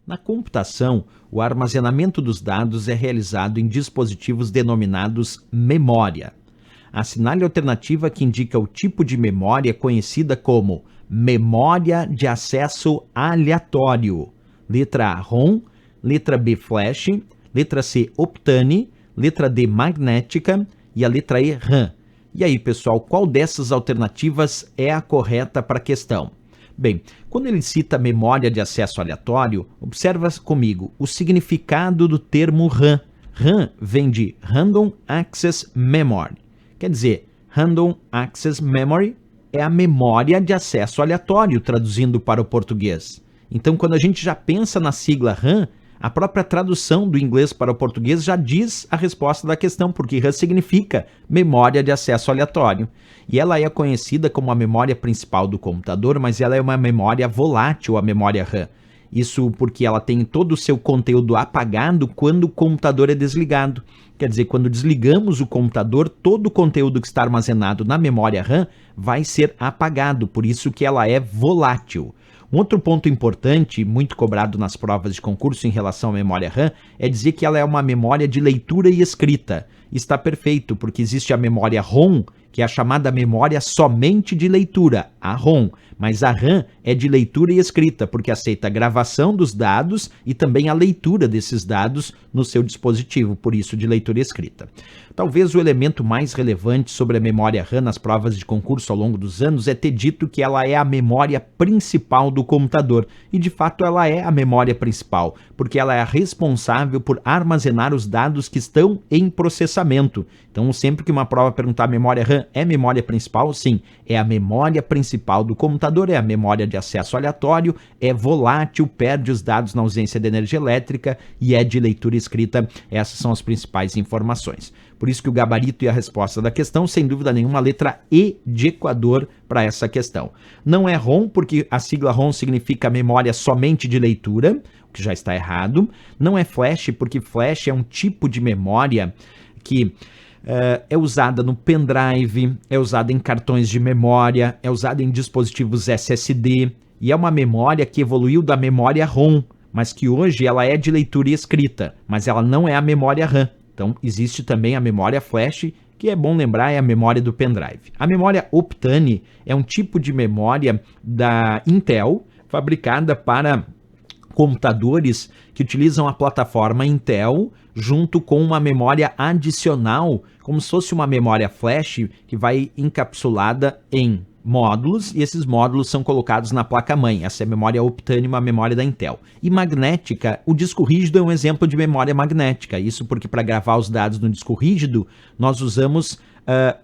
Na computação, o armazenamento dos dados é realizado em dispositivos denominados memória. Assinale a alternativa que indica o tipo de memória conhecida como memória de acesso aleatório. Letra A, ROM, letra B, flash, letra C, Optane, letra D, magnética e a letra E, RAM. E aí, pessoal, qual dessas alternativas é a correta para a questão? Bem, quando ele cita memória de acesso aleatório, observa comigo o significado do termo RAM. RAM vem de Random Access Memory. Quer dizer, Random Access Memory é a memória de acesso aleatório, traduzindo para o português. Então, quando a gente já pensa na sigla RAM, a própria tradução do inglês para o português já diz a resposta da questão, porque RAM significa memória de acesso aleatório. E ela é conhecida como a memória principal do computador, mas ela é uma memória volátil, a memória RAM. Isso porque ela tem todo o seu conteúdo apagado quando o computador é desligado. Quer dizer, quando desligamos o computador, todo o conteúdo que está armazenado na memória RAM vai ser apagado, por isso que ela é volátil. Um outro ponto importante, muito cobrado nas provas de concurso em relação à memória RAM, é dizer que ela é uma memória de leitura e escrita. Está perfeito, porque existe a memória ROM, que é a chamada memória somente de leitura, a ROM, mas a RAM é de leitura e escrita, porque aceita a gravação dos dados e também a leitura desses dados no seu dispositivo, por isso de leitura e escrita. Talvez o elemento mais relevante sobre a memória RAM nas provas de concurso ao longo dos anos é ter dito que ela é a memória principal do computador, e de fato ela é a memória principal, porque ela é a responsável por armazenar os dados que estão em processamento. Então, sempre que uma prova perguntar memória RAM é memória principal, sim, é a memória principal do computador, é a memória de acesso aleatório, é volátil, perde os dados na ausência de energia elétrica e é de leitura escrita. Essas são as principais informações. Por isso que o gabarito e a resposta da questão, sem dúvida nenhuma, a letra E de Equador para essa questão. Não é ROM, porque a sigla ROM significa memória somente de leitura, o que já está errado. Não é flash, porque flash é um tipo de memória que é usada no pendrive, é usada em cartões de memória, é usada em dispositivos SSD, e é uma memória que evoluiu da memória ROM, mas que hoje ela é de leitura e escrita, mas ela não é a memória RAM. Então, existe também a memória flash, que é bom lembrar, é a memória do pendrive. A memória Optane é um tipo de memória da Intel, fabricada para computadores que utilizam a plataforma Intel junto com uma memória adicional, como se fosse uma memória flash que vai encapsulada em módulos, e esses módulos são colocados na placa-mãe. Essa é a memória Optane, uma memória da Intel. E magnética, o disco rígido é um exemplo de memória magnética. Isso porque para gravar os dados no disco rígido, nós usamos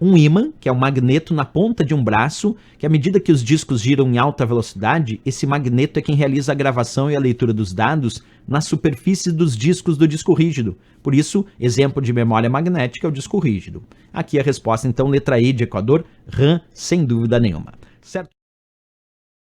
um ímã, que é um magneto na ponta de um braço, que à medida que os discos giram em alta velocidade, esse magneto é quem realiza a gravação e a leitura dos dados na superfície dos discos do disco rígido. Por isso, exemplo de memória magnética é o disco rígido. Aqui a resposta, então, letra E de Equador, RAM, sem dúvida nenhuma. Certo?